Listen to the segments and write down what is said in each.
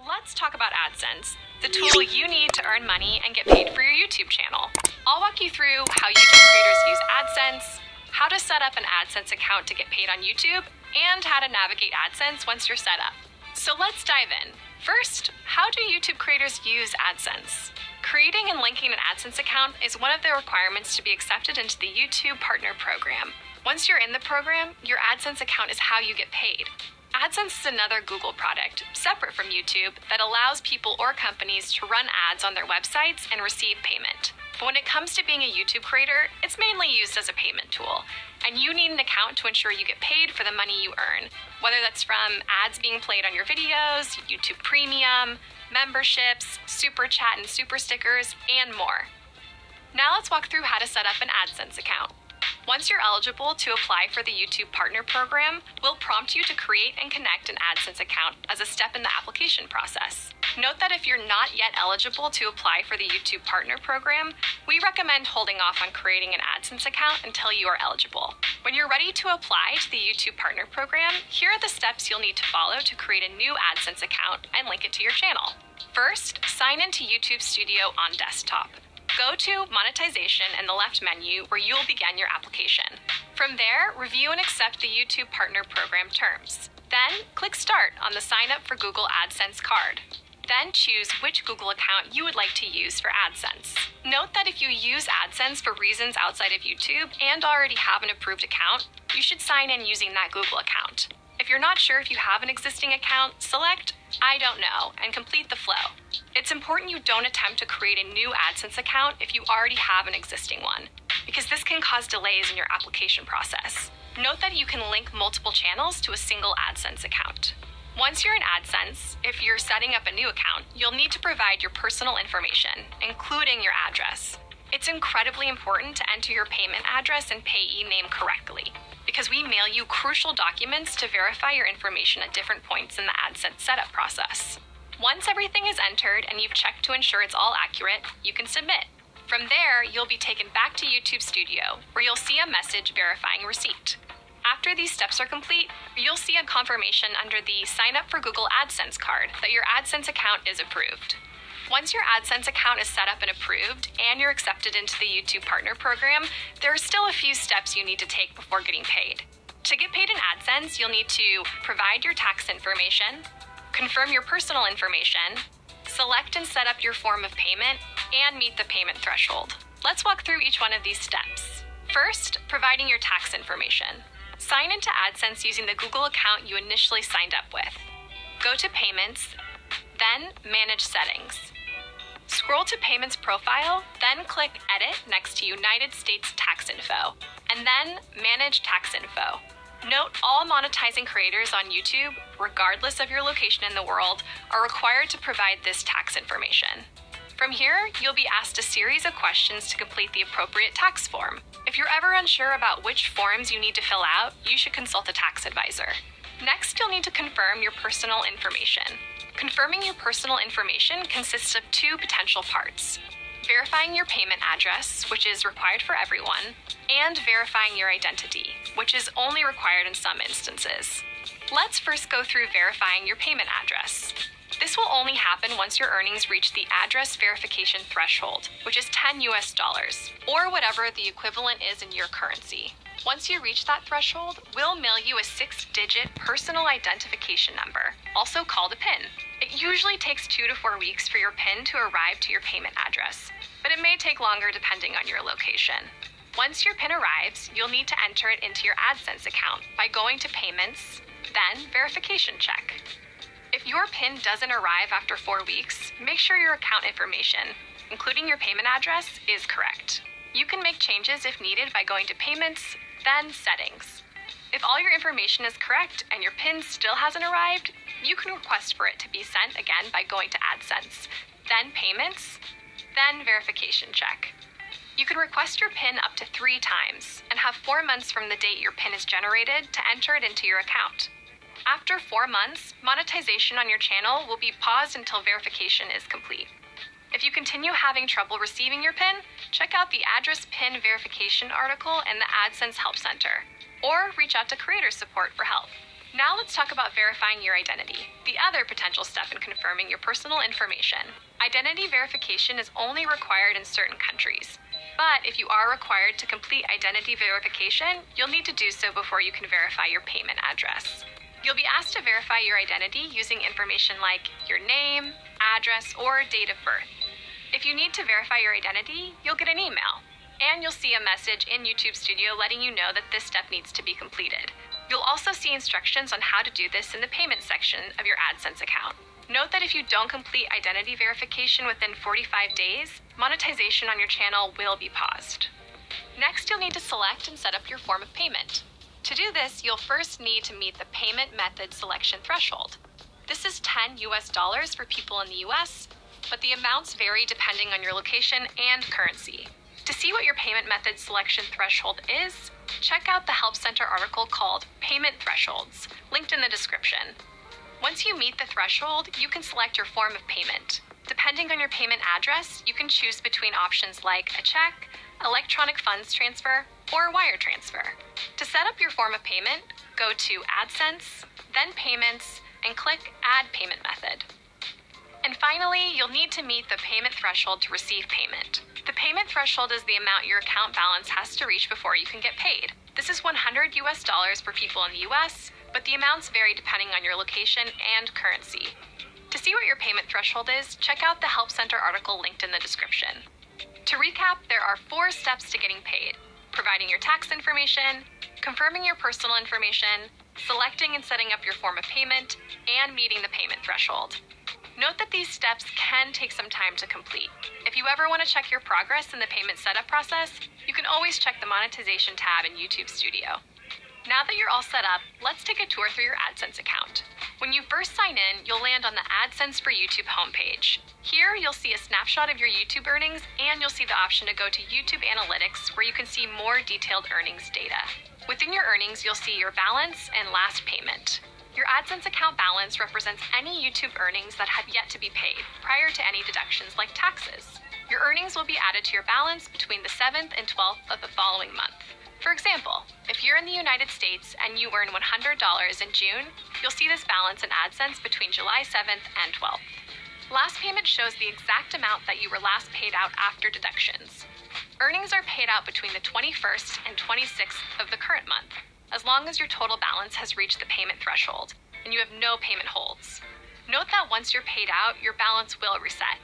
Let's talk about AdSense, the tool you need to earn money and get paid for your YouTube channel. I'll walk you through how YouTube creators use AdSense, how to set up an AdSense account to get paid on YouTube, and how to navigate AdSense once you're set up. So let's dive in. First, how do YouTube creators use AdSense? Creating and linking an AdSense account is one of the requirements to be accepted into the YouTube Partner Program. Once you're in the program, your AdSense account is how you get paid. AdSense is another Google product, separate from YouTube, that allows people or companies to run ads on their websites and receive payment. But when it comes to being a YouTube creator, it's mainly used as a payment tool, and you need an account to ensure you get paid for the money you earn, whether that's from ads being played on your videos, YouTube Premium, memberships, Super Chat and Super Stickers, and more. Now let's walk through how to set up an AdSense account. Once you're eligible to apply for the YouTube Partner Program, we'll prompt you to create and connect an AdSense account as a step in the application process. Note that if you're not yet eligible to apply for the YouTube Partner Program, we recommend holding off on creating an AdSense account until you are eligible. When you're ready to apply to the YouTube Partner Program, here are the steps you'll need to follow to create a new AdSense account and link it to your channel. First, sign into YouTube Studio on desktop. Go to Monetization in the left menu where you'll begin your application. From there, review and accept the YouTube Partner Program terms. Then, click Start on the Sign Up for Google AdSense card. Then choose which Google account you would like to use for AdSense. Note that if you use AdSense for reasons outside of YouTube and already have an approved account, you should sign in using that Google account. If you're not sure if you have an existing account, select I don't know and complete the flow. It's important you don't attempt to create a new AdSense account if you already have an existing one, because this can cause delays in your application process. Note that you can link multiple channels to a single AdSense account. Once you're in AdSense, if you're setting up a new account, you'll need to provide your personal information, including your address. It's incredibly important to enter your payment address and payee name correctly, because we mail you crucial documents to verify your information at different points in the AdSense setup process. Once everything is entered and you've checked to ensure it's all accurate, you can submit. From there, you'll be taken back to YouTube Studio, where you'll see a message verifying receipt. After these steps are complete, you'll see a confirmation under the Sign Up for Google AdSense card that your AdSense account is approved. Once your AdSense account is set up and approved, and you're accepted into the YouTube Partner Program, there are still a few steps you need to take before getting paid. To get paid in AdSense, you'll need to provide your tax information, confirm your personal information, select and set up your form of payment, and meet the payment threshold. Let's walk through each one of these steps. First, providing your tax information. Sign into AdSense using the Google account you initially signed up with. Go to Payments, then Manage Settings. Scroll to Payments Profile, then click Edit next to United States Tax Info, and then Manage Tax Info. Note all monetizing creators on YouTube, regardless of your location in the world, are required to provide this tax information. From here, you'll be asked a series of questions to complete the appropriate tax form. If you're ever unsure about which forms you need to fill out, you should consult a tax advisor. Next, you'll need to confirm your personal information. Confirming your personal information consists of two potential parts: verifying your payment address, which is required for everyone, and verifying your identity, which is only required in some instances. Let's first go through verifying your payment address. This will only happen once your earnings reach the address verification threshold, which is $10 US, or whatever the equivalent is in your currency. Once you reach that threshold, we'll mail you a 6-digit personal identification number, also called a PIN. It usually takes 2 to 4 weeks for your PIN to arrive to your payment address, but it may take longer depending on your location. Once your PIN arrives, you'll need to enter it into your AdSense account by going to Payments, then Verification Check. If your PIN doesn't arrive after 4 weeks, make sure your account information, including your payment address, is correct. You can make changes if needed by going to Payments, then Settings. If all your information is correct and your PIN still hasn't arrived, you can request for it to be sent again by going to AdSense, then Payments, then Verification Check. You can request your PIN up to 3 times and have 4 months from the date your PIN is generated to enter it into your account. After 4 months, monetization on your channel will be paused until verification is complete. If you continue having trouble receiving your PIN, check out the Address PIN Verification article in the AdSense Help Center, or reach out to Creator Support for help. Now let's talk about verifying your identity, the other potential step in confirming your personal information. Identity verification is only required in certain countries. But if you are required to complete identity verification, you'll need to do so before you can verify your payment address. You'll be asked to verify your identity using information like your name, address, or date of birth. If you need to verify your identity, you'll get an email, and you'll see a message in YouTube Studio letting you know that this step needs to be completed. You'll also see instructions on how to do this in the payment section of your AdSense account. Note that if you don't complete identity verification within 45 days, monetization on your channel will be paused. Next, you'll need to select and set up your form of payment. To do this, you'll first need to meet the payment method selection threshold. This is $10 for people in the US, but the amounts vary depending on your location and currency. To see what your payment method selection threshold is, check out the Help Center article called Payment Thresholds, linked in the description. Once you meet the threshold, you can select your form of payment. Depending on your payment address, you can choose between options like a check, electronic funds transfer, or wire transfer. To set up your form of payment, go to AdSense, then Payments, and click Add Payment Method. And finally, you'll need to meet the payment threshold to receive payment. The payment threshold is the amount your account balance has to reach before you can get paid. This is $100 for people in the US, but the amounts vary depending on your location and currency. To see what your payment threshold is, check out the Help Center article linked in the description. To recap, there are 4 steps to getting paid: providing your tax information, confirming your personal information, selecting and setting up your form of payment, and meeting the payment threshold. Note that these steps can take some time to complete. If you ever want to check your progress in the payment setup process, you can always check the monetization tab in YouTube Studio. Now that you're all set up, let's take a tour through your AdSense account. When you first sign in, you'll land on the AdSense for YouTube homepage. Here, you'll see a snapshot of your YouTube earnings, and you'll see the option to go to YouTube Analytics, where you can see more detailed earnings data. Within your earnings, you'll see your balance and last payment. Your AdSense account balance represents any YouTube earnings that have yet to be paid, prior to any deductions like taxes. Your earnings will be added to your balance between the 7th and 12th of the following month. For example, if you're in the United States and you earn $100 in June, you'll see this balance in AdSense between July 7th and 12th. Last payment shows the exact amount that you were last paid out after deductions. Earnings are paid out between the 21st and 26th of the current month, as long as your total balance has reached the payment threshold and you have no payment holds. Note that once you're paid out, your balance will reset.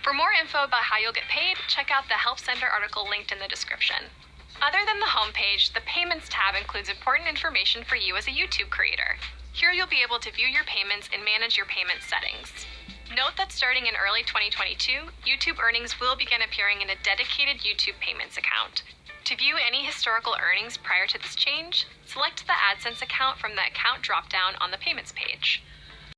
For more info about how you'll get paid, check out the Help Center article linked in the description. Other than the homepage, the Payments tab includes important information for you as a YouTube creator. Here you'll be able to view your payments and manage your payment settings. Note that starting in early 2022, YouTube earnings will begin appearing in a dedicated YouTube Payments account. To view any historical earnings prior to this change, select the AdSense account from the Account dropdown on the Payments page.